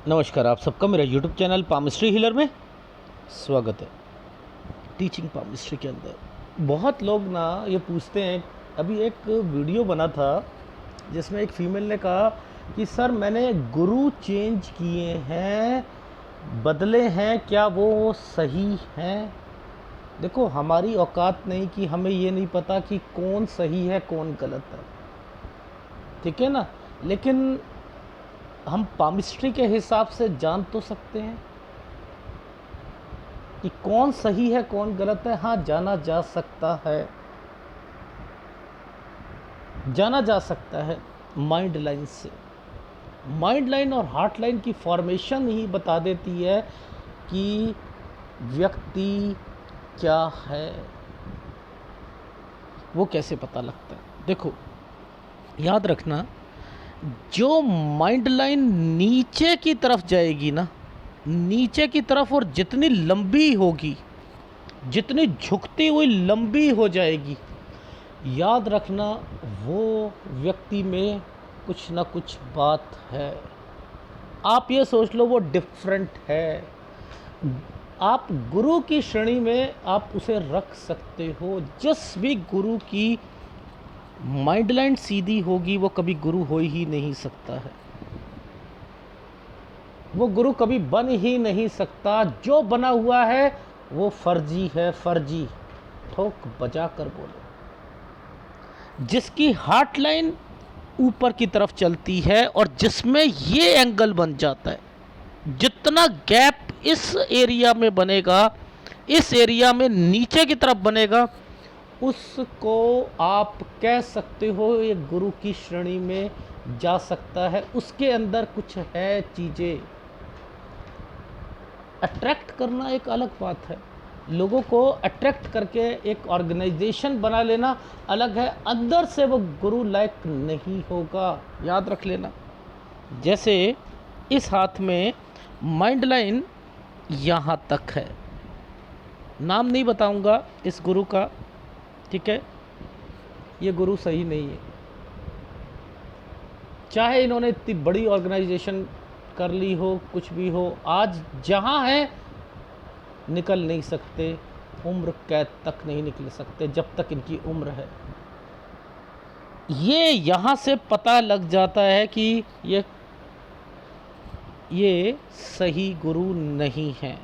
नमस्कार, आप सबका मेरा यूट्यूब चैनल पामिस्ट्री हीलर में स्वागत है। टीचिंग पामिस्ट्री के अंदर बहुत लोग ना ये पूछते हैं। अभी एक वीडियो बना था जिसमें एक फीमेल ने कहा कि सर मैंने गुरु चेंज किए हैं, बदले हैं, क्या वो सही हैं? देखो, हमारी औकात नहीं कि हमें ये नहीं पता कि कौन सही है कौन गलत है, ठीक है ना। लेकिन हम पामिस्ट्री के हिसाब से जान तो सकते हैं कि कौन सही है कौन गलत है। हाँ, जाना जा सकता है, जाना जा सकता है माइंड लाइन से। माइंड लाइन और हार्ट लाइन की फॉर्मेशन ही बता देती है कि व्यक्ति क्या है, वो कैसे पता लगता है। देखो, याद रखना, जो माइंड लाइन नीचे की तरफ जाएगी ना, नीचे की तरफ, और जितनी लंबी होगी, जितनी झुकती हुई लंबी हो जाएगी, याद रखना वो व्यक्ति में कुछ ना कुछ बात है। आप ये सोच लो वो डिफरेंट है। आप गुरु की श्रेणी में आप उसे रख सकते हो। जिस भी गुरु की माइंड लाइन सीधी होगी वो कभी गुरु हो ही नहीं सकता है, वो गुरु कभी बन ही नहीं सकता। जो बना हुआ है वो फर्जी है, फर्जी, ठोक बजा कर बोलो। जिसकी हार्ट लाइन ऊपर की तरफ चलती है और जिसमें ये एंगल बन जाता है, जितना गैप इस एरिया में बनेगा, इस एरिया में नीचे की तरफ बनेगा, उसको आप कह सकते हो ये गुरु की श्रेणी में जा सकता है। उसके अंदर कुछ है चीज़ें। अट्रैक्ट करना एक अलग बात है, लोगों को अट्रैक्ट करके एक ऑर्गेनाइजेशन बना लेना अलग है। अंदर से वो गुरु लायक नहीं होगा, याद रख लेना। जैसे इस हाथ में माइंड लाइन यहाँ तक है, नाम नहीं बताऊंगा इस गुरु का, ठीक है। ये गुरु सही नहीं है, चाहे इन्होंने इतनी बड़ी ऑर्गेनाइजेशन कर ली हो, कुछ भी हो, आज जहाँ है निकल नहीं सकते, उम्र कैद तक नहीं निकल सकते जब तक इनकी उम्र है। ये यहाँ से पता लग जाता है कि ये सही गुरु नहीं है।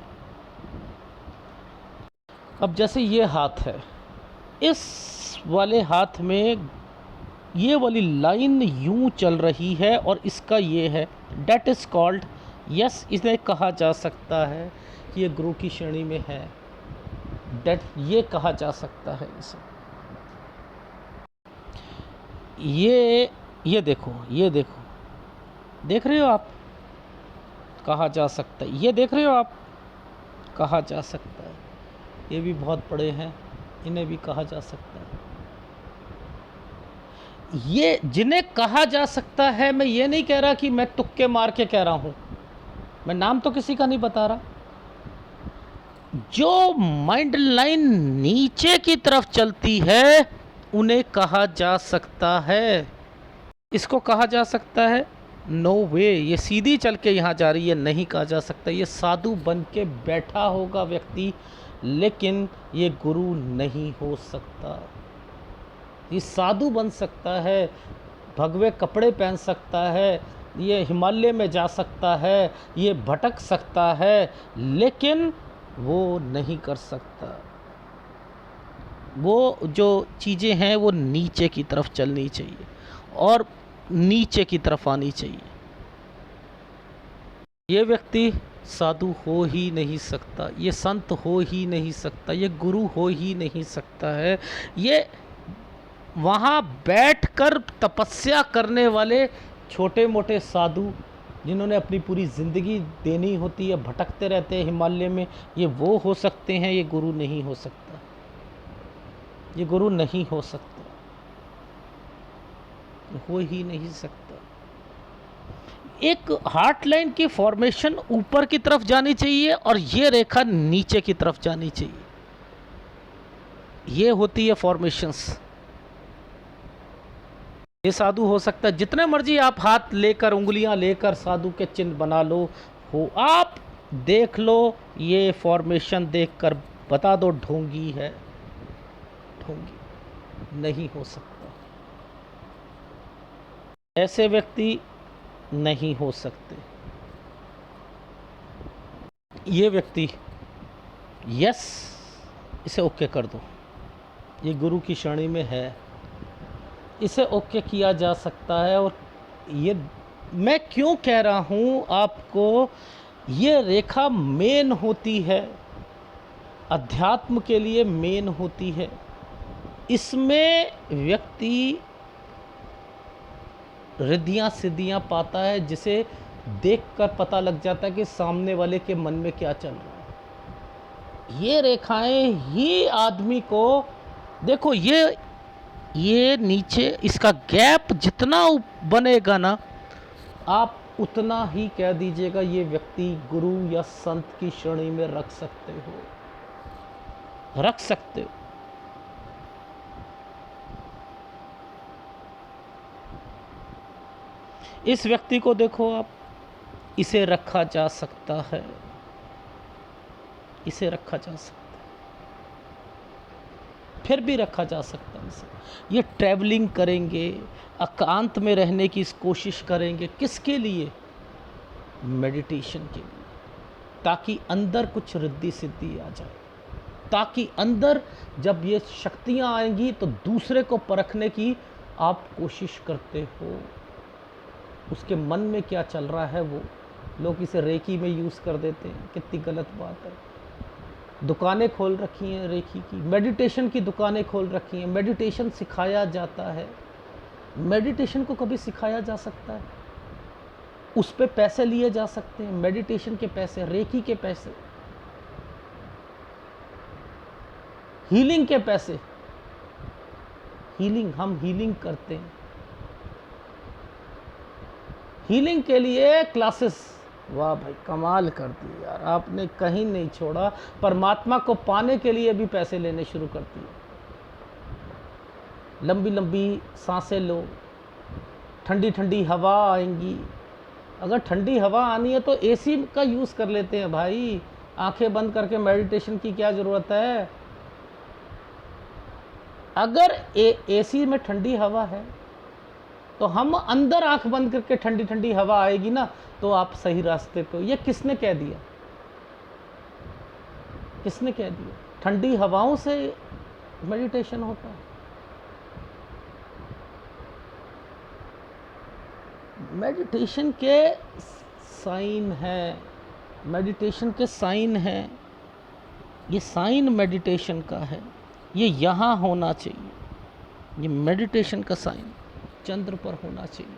अब जैसे ये हाथ है, इस वाले हाथ में ये वाली लाइन यूं चल रही है और इसका ये है, डेट इज़ कॉल्ड, यस, इसे कहा जा सकता है कि ये गुरु की श्रेणी में है। डेट ये कहा जा सकता है इसे। ये देखो, ये देखो, देख रहे हो आप, कहा जा सकता है। ये देख रहे हो आप, कहा जा सकता है। ये भी बहुत बड़े हैं, इन्हें भी कहा जा सकता है। ये जिन्हें कहा जा सकता है, मैं ये नहीं कह रहा कि मैं तुक्के मार के कह रहा हूं, मैं नाम तो किसी का नहीं बता रहा। जो माइंड लाइन नीचे की तरफ चलती है उन्हें कहा जा सकता है। इसको कहा जा सकता है? नो वे, ये सीधी चल के यहाँ जा रही है, नहीं कहा जा सकता। ये साधु बन के बैठा होगा व्यक्ति, लेकिन ये गुरु नहीं हो सकता। ये साधु बन सकता है, भगवे कपड़े पहन सकता है, ये हिमालय में जा सकता है, ये भटक सकता है, लेकिन वो नहीं कर सकता। वो जो चीज़ें हैं वो नीचे की तरफ चलनी चाहिए और नीचे की तरफ आनी चाहिए। ये व्यक्ति साधु हो ही नहीं सकता, ये संत हो ही नहीं सकता, ये गुरु हो ही नहीं सकता है। ये वहाँ बैठकर तपस्या करने वाले छोटे मोटे साधु, जिन्होंने अपनी पूरी ज़िंदगी देनी होती है, भटकते रहते हैं हिमालय में, ये वो हो सकते हैं। ये गुरु नहीं हो सकता, ये गुरु नहीं हो सकता, हो ही नहीं सकता। एक हार्ट लाइन की फॉर्मेशन ऊपर की तरफ जानी चाहिए और ये रेखा नीचे की तरफ जानी चाहिए। ये होती है फॉर्मेशंस। ये साधु हो सकता है, जितने मर्जी आप हाथ लेकर, उंगलियां लेकर साधु के चिन्ह बना लो, हो। आप देख लो, ये फॉर्मेशन देखकर बता दो ढोंगी है, ढोंगी नहीं हो सकता। ऐसे व्यक्ति नहीं हो सकते। ये व्यक्ति यस, इसे ओके कर दो, ये गुरु की श्रेणी में है, इसे ओके किया जा सकता है। और ये मैं क्यों कह रहा हूँ आपको, ये रेखा मेन होती है, अध्यात्म के लिए मेन होती है। इसमें व्यक्ति रिद्धियाँ सिद्धियाँ पाता है, जिसे देखकर पता लग जाता है कि सामने वाले के मन में क्या चल रहा है। ये रेखाएं ही आदमी को, देखो ये नीचे इसका गैप जितना बनेगा ना, आप उतना ही कह दीजिएगा ये व्यक्ति गुरु या संत की श्रेणी में रख सकते हो, रख सकते हो। इस व्यक्ति को देखो आप, इसे रखा जा सकता है, इसे रखा जा सकता है, फिर भी रखा जा सकता है इसे। ये ट्रैवलिंग करेंगे, एकांत में रहने की कोशिश करेंगे, किसके लिए? मेडिटेशन के लिए, ताकि अंदर कुछ रिद्धि सिद्धि आ जाए, ताकि अंदर जब ये शक्तियाँ आएंगी तो दूसरे को परखने की आप कोशिश करते हो, उसके मन में क्या चल रहा है। वो लोग इसे रेकी में यूज़ कर देते हैं, कितनी गलत बात है। दुकानें खोल रखी हैं रेकी की, मेडिटेशन की दुकानें खोल रखी हैं, मेडिटेशन सिखाया जाता है। मेडिटेशन को कभी सिखाया जा सकता है, उस पे पैसे लिए जा सकते हैं, मेडिटेशन के पैसे, रेकी के पैसे, हीलिंग के पैसे। हीलिंग, हम हीलिंग करते हैं, हीलिंग के लिए क्लासेस। वाह भाई, कमाल कर दी यार, आपने कहीं नहीं छोड़ा। परमात्मा को पाने के लिए भी पैसे लेने शुरू कर दिए। लंबी लंबी सांसें लो, ठंडी ठंडी हवा आएंगी। अगर ठंडी हवा आनी है तो एसी का यूज़ कर लेते हैं भाई, आंखें बंद करके मेडिटेशन की क्या ज़रूरत है। अगर एसी में ठंडी हवा है तो हम अंदर आंख बंद करके ठंडी ठंडी हवा आएगी ना, तो आप सही रास्ते पे हो। ये किसने कह दिया? किसने कह दिया? ठंडी हवाओं से मेडिटेशन होता है। मेडिटेशन के साइन है, मेडिटेशन के साइन है, ये साइन मेडिटेशन का है, ये यहाँ होना चाहिए। ये मेडिटेशन का साइन चंद्र पर होना चाहिए।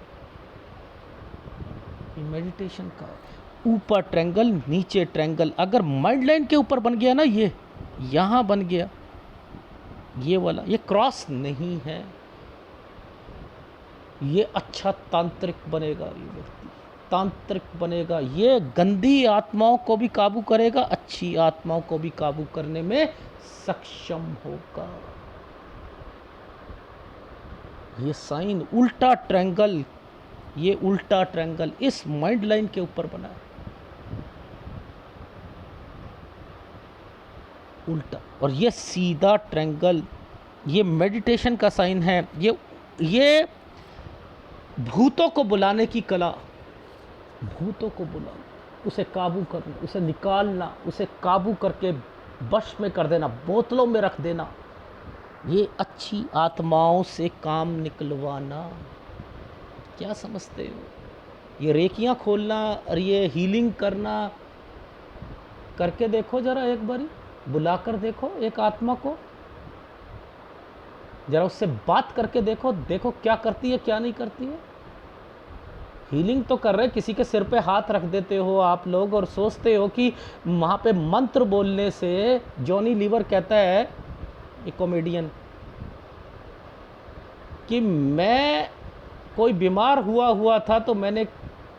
ये मेडिटेशन का ऊपर ट्रायंगल, नीचे ट्रायंगल। अगर माइंड लाइन के ऊपर बन गया ना, ये यहाँ बन गया, ये वाला, ये क्रॉस नहीं है, ये अच्छा तांत्रिक बनेगा। ये व्यक्ति तांत्रिक बनेगा, ये गंदी आत्माओं को भी काबू करेगा, अच्छी आत्माओं को भी काबू करने में सक्षम होगा। ये साइन उल्टा ट्रायंगल, ये उल्टा ट्रायंगल इस माइंड लाइन के ऊपर बना है, उल्टा। और ये सीधा ट्रायंगल, ये मेडिटेशन का साइन है। ये भूतों को बुलाने की कला, भूतों को बुलाना, उसे काबू करना, उसे निकालना, उसे काबू करके वश में कर देना, बोतलों में रख देना, ये अच्छी आत्माओं से काम निकलवाना। क्या समझते हो? ये रेकियां खोलना और ये हीलिंग करना, करके देखो जरा एक बारी, बुलाकर देखो एक आत्मा को, जरा उससे बात करके देखो, देखो क्या करती है क्या नहीं करती है। हीलिंग तो कर रहे, किसी के सिर पे हाथ रख देते हो आप लोग और सोचते हो कि वहाँ पे मंत्र बोलने से, जॉनी लीवर कहता है, एक कॉमेडियन, कि मैं कोई बीमार हुआ था तो मैंने,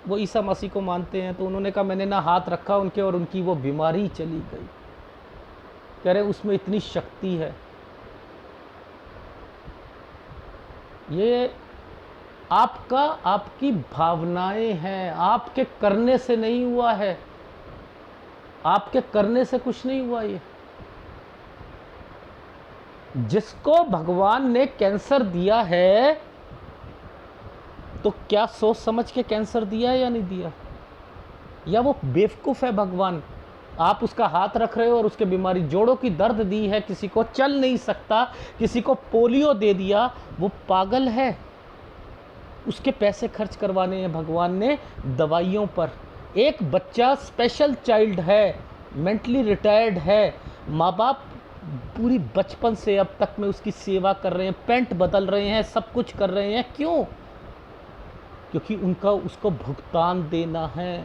वो ईसा मसीह को मानते हैं, तो उन्होंने कहा मैंने ना हाथ रखा उनके और उनकी वो बीमारी चली गई। कह रहे उसमें इतनी शक्ति है। ये आपका आपकी भावनाएं हैं, आपके करने से नहीं हुआ है, आपके करने से कुछ नहीं हुआ। ये जिसको भगवान ने कैंसर दिया है, तो क्या सोच समझ के कैंसर दिया है या नहीं दिया, या वो बेवकूफ़ है भगवान। आप उसका हाथ रख रहे हो और उसके बीमारी, जोड़ों की दर्द दी है, किसी को चल नहीं सकता, किसी को पोलियो दे दिया, वो पागल है। उसके पैसे खर्च करवाने हैं भगवान ने दवाइयों पर। एक बच्चा स्पेशल चाइल्ड है, मेंटली रिटायर्ड है, माँ बाप पूरी बचपन से अब तक में उसकी सेवा कर रहे हैं, पेंट बदल रहे हैं, सब कुछ कर रहे हैं। क्यों? क्योंकि उनका उसको भुगतान देना है।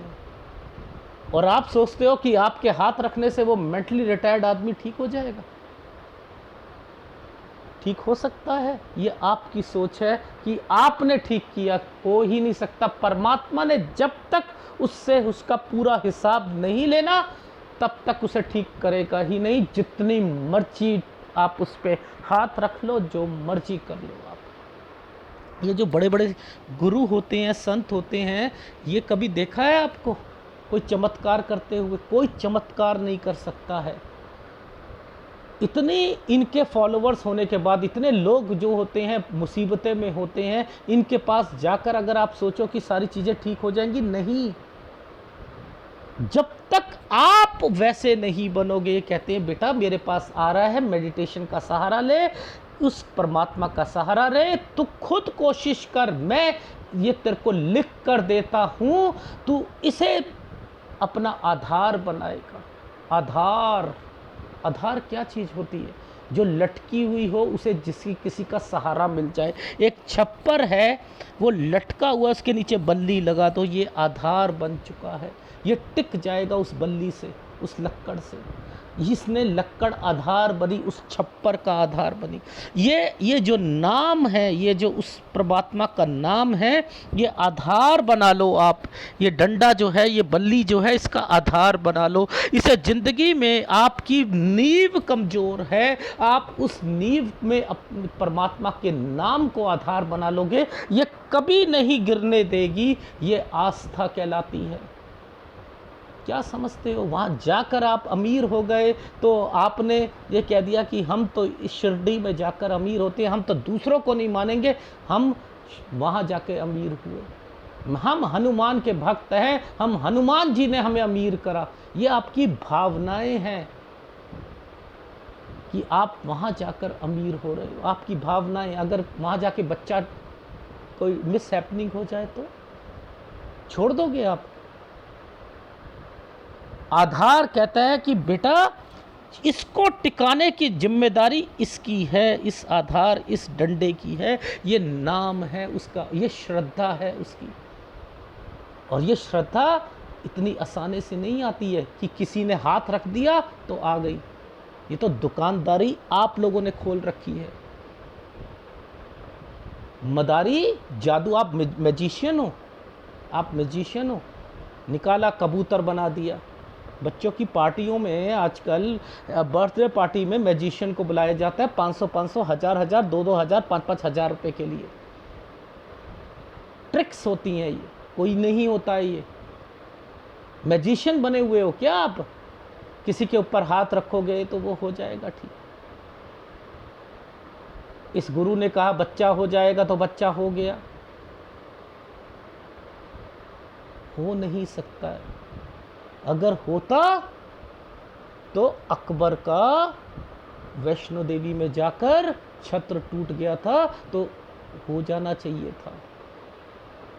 और आप सोचते हो कि आपके हाथ रखने से वो मेंटली रिटायर्ड आदमी ठीक हो जाएगा? ठीक हो सकता है? ये आपकी सोच है कि आपने ठीक किया, हो ही नहीं सकता। परमात्मा ने जब तक उससे उसका पूरा हिसाब नहीं लेना, तब तक उसे ठीक करेगा ही नहीं। जितनी मर्जी आप उस पर हाथ रख लो, जो मर्जी कर लो आप। ये जो बड़े बड़े गुरु होते हैं, संत होते हैं, ये कभी देखा है आपको कोई चमत्कार करते हुए? कोई चमत्कार नहीं कर सकता है। इतने इनके फॉलोअर्स होने के बाद, इतने लोग जो होते हैं मुसीबतें में होते हैं, इनके पास जाकर अगर आप सोचो कि सारी चीज़ें ठीक हो जाएंगी, नहीं। जब तक आप वैसे नहीं बनोगे, कहते हैं बेटा मेरे पास आ रहा है, मेडिटेशन का सहारा ले, उस परमात्मा का सहारा ले, तू खुद कोशिश कर, मैं ये तेरे को लिख कर देता हूँ, तू इसे अपना आधार बनाएगा। आधार, आधार क्या चीज़ होती है? जो लटकी हुई हो, उसे किसी का सहारा मिल जाए। एक छप्पर है, वो लटका हुआ, उसके नीचे बल्ली लगा दो, ये आधार बन चुका है। ये टिक जाएगा उस बल्ली से, उस लक्कड़ से। इसने लक्कड़ आधार बनी, उस छप्पर का आधार बनी। ये जो नाम है, ये जो उस परमात्मा का नाम है, ये आधार बना लो आप। ये डंडा जो है, ये बल्ली जो है, इसका आधार बना लो। इसे ज़िंदगी में आपकी नींव कमज़ोर है, आप उस नींव में परमात्मा के नाम को आधार बना लोगे, ये कभी नहीं गिरने देगी। ये आस्था कहलाती है। क्या समझते हो? वहाँ जाकर आप अमीर हो गए तो आपने ये कह दिया कि हम तो इस शिरडी में जाकर अमीर होते हैं, हम तो दूसरों को नहीं मानेंगे, हम वहाँ जाके अमीर हुए। हम हनुमान के भक्त हैं, हम हनुमान जी ने हमें अमीर करा। ये आपकी भावनाएं हैं कि आप वहाँ जाकर अमीर हो रहे हो। आपकी भावनाएं, अगर वहाँ जाके बच्चा कोई मिस हैपनिंग हो जाए तो छोड़ दोगे आप? आधार कहता है कि बेटा इसको टिकाने की जिम्मेदारी इसकी है, इस आधार, इस डंडे की है। ये नाम है उसका, ये श्रद्धा है उसकी। और ये श्रद्धा इतनी आसानी से नहीं आती है कि किसी ने हाथ रख दिया तो आ गई। ये तो दुकानदारी आप लोगों ने खोल रखी है, मदारी, जादू। आप मैजिशियन हो, आप मैजिशियन हो। निकाला, कबूतर बना दिया। बच्चों की पार्टियों में आजकल, बर्थडे पार्टी में मैजिशियन को बुलाया जाता है 500-500, 1000-1000, 2-2 हज़ार, 5-5 हज़ार रुपये के लिए। ट्रिक्स होती हैं, ये कोई नहीं होता है। ये मैजिशियन बने हुए हो क्या आप? किसी के ऊपर हाथ रखोगे तो वो हो जाएगा ठीक। इस गुरु ने कहा बच्चा हो जाएगा तो बच्चा हो गया, हो नहीं सकता है। अगर होता तो अकबर का वैष्णो देवी में जाकर छत्र टूट गया था तो हो जाना चाहिए था,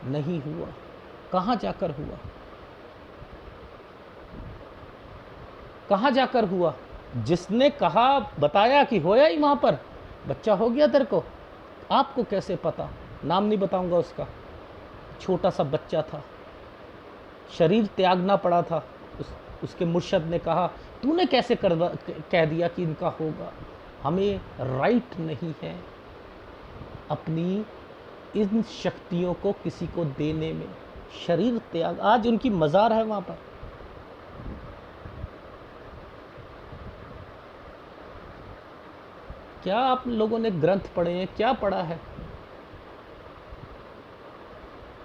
नहीं हुआ। कहाँ जाकर हुआ? कहाँ जाकर हुआ? जिसने कहा, बताया कि होया ही वहाँ पर, बच्चा हो गया तेरे को। आपको कैसे पता? नाम नहीं बताऊंगा उसका। छोटा सा बच्चा था, शरीर त्यागना पड़ा था। उसके मुर्शद ने कहा तूने कैसे कह दिया कि इनका होगा? हमें राइट नहीं है अपनी इन शक्तियों को किसी को देने में। शरीर त्याग, आज उनकी मज़ार है वहाँ पर। क्या आप लोगों ने ग्रंथ पढ़े हैं? क्या पढ़ा है?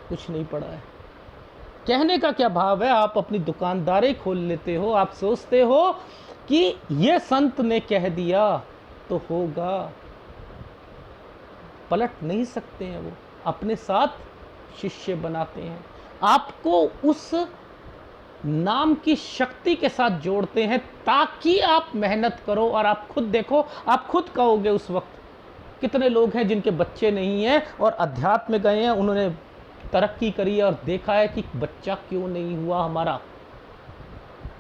कुछ नहीं पढ़ा है। कहने का क्या भाव है, आप अपनी दुकानदारी खोल लेते हो, आप सोचते हो कि ये संत ने कह दिया तो होगा। पलट नहीं सकते हैं, वो अपने साथ शिष्य बनाते हैं, आपको उस नाम की शक्ति के साथ जोड़ते हैं ताकि आप मेहनत करो। और आप खुद देखो, आप खुद कहोगे उस वक्त कितने लोग हैं जिनके बच्चे नहीं हैं और अध्यात्म में गए हैं, उन्होंने तरक्की करी है और देखा है कि बच्चा क्यों नहीं हुआ हमारा।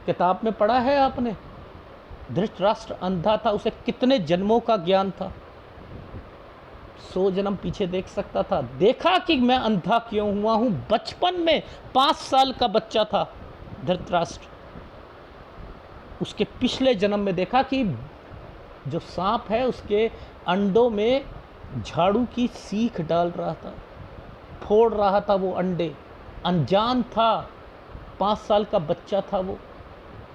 किताब में पढ़ा है आपने, धृतराष्ट्र अंधा था, उसे कितने जन्मों का ज्ञान था, 100 जन्म पीछे देख सकता था। देखा कि मैं अंधा क्यों हुआ हूं। बचपन में 5 साल का बच्चा था धृतराष्ट्र, उसके पिछले जन्म में देखा कि जो सांप है उसके अंडों में झाड़ू की सीख डाल रहा था, फोड़ रहा था वो अंडे। अनजान था, 5 साल का बच्चा था वो,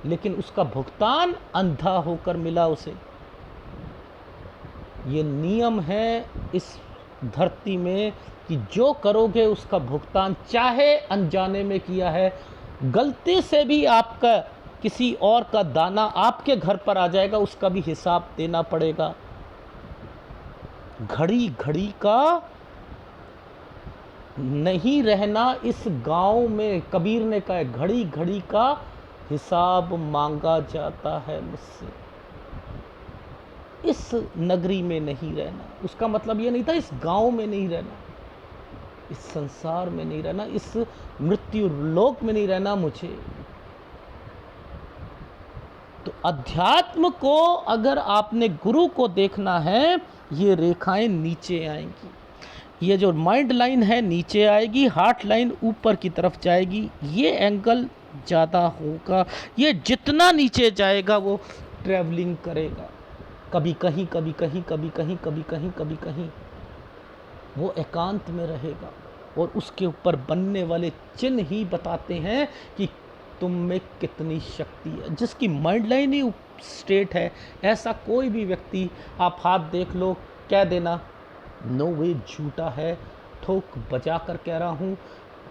लेकिन उसका भुगतान अंधा होकर मिला उसे। ये नियम है इस धरती में कि जो करोगे उसका भुगतान, चाहे अनजाने में किया है, गलती से भी आपका किसी और का दाना आपके घर पर आ जाएगा, उसका भी हिसाब देना पड़ेगा। घड़ी घड़ी का नहीं रहना इस गांव में, कबीर ने कहा है, घड़ी घड़ी का हिसाब मांगा जाता है मुझसे। इस नगरी में नहीं रहना, उसका मतलब ये नहीं था इस गांव में नहीं रहना, इस संसार में नहीं रहना, इस मृत्यु लोक में नहीं रहना मुझे। तो अध्यात्म को अगर आपने गुरु को देखना है, ये रेखाएं नीचे आएंगी, ये जो माइंड लाइन है नीचे आएगी, हार्ट लाइन ऊपर की तरफ जाएगी, ये एंगल ज़्यादा होगा। ये जितना नीचे जाएगा वो ट्रैवलिंग करेगा, कभी कहीं कभी कहीं, कभी कहीं कभी कहीं कभी कहीं, वो एकांत में रहेगा। और उसके ऊपर बनने वाले चिन्ह ही बताते हैं कि तुम में कितनी शक्ति है। जिसकी माइंड लाइन ही स्ट्रेट है, ऐसा कोई भी व्यक्ति, आप हाथ देख लो, कह देना नो वे, झूठा है, ठोक बजा कर कह रहा हूँ,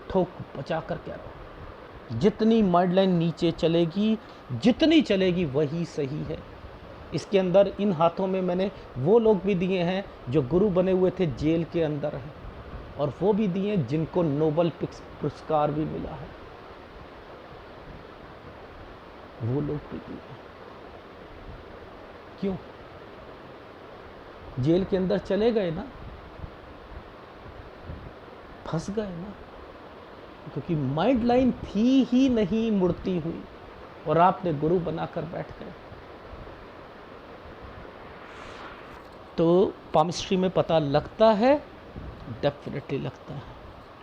ठोक बजा कर कह रहा हूँ। जितनी माइंड लाइन नीचे चलेगी, जितनी चलेगी वही सही है। इसके अंदर इन हाथों में मैंने वो लोग भी दिए हैं जो गुरु बने हुए थे, जेल के अंदर हैं, और वो भी दिए जिनको नोबेल पुरस्कार भी मिला है, वो लोग भी दिए। क्यों? जेल के अंदर चले गए ना, फंस गए ना, क्योंकि माइंड लाइन थी ही नहीं मुड़ती हुई, और आपने गुरु बनाकर बैठ गए। तो पामिस्ट्री में पता लगता है, डेफिनेटली लगता है।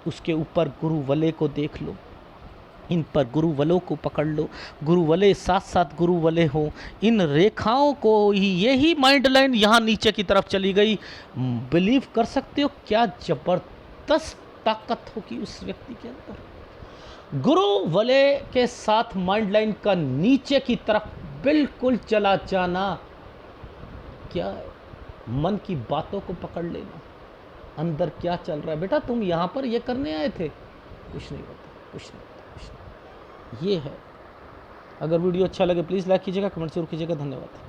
उसके ऊपर गुरु वलय को देख लो, इन पर गुरु वलों को पकड़ लो, गुरु वलय साथ साथ गुरु वलय हो, इन रेखाओं को ही, यही माइंड लाइन यहाँ नीचे की तरफ चली गई। बिलीव कर सकते हो क्या जबरदस्त ताकत होगी उस व्यक्ति के अंदर। गुरु वलय के साथ माइंड लाइन का नीचे की तरफ बिल्कुल चला जाना, क्या है? मन की बातों को पकड़ लेना, अंदर क्या चल रहा है। बेटा तुम यहाँ पर ये करने आए थे, कुछ नहीं होता, कुछ नहीं होता, कुछ नहीं। ये है। अगर वीडियो अच्छा लगे प्लीज़ लाइक कीजिएगा, कमेंट जरूर कीजिएगा। धन्यवाद।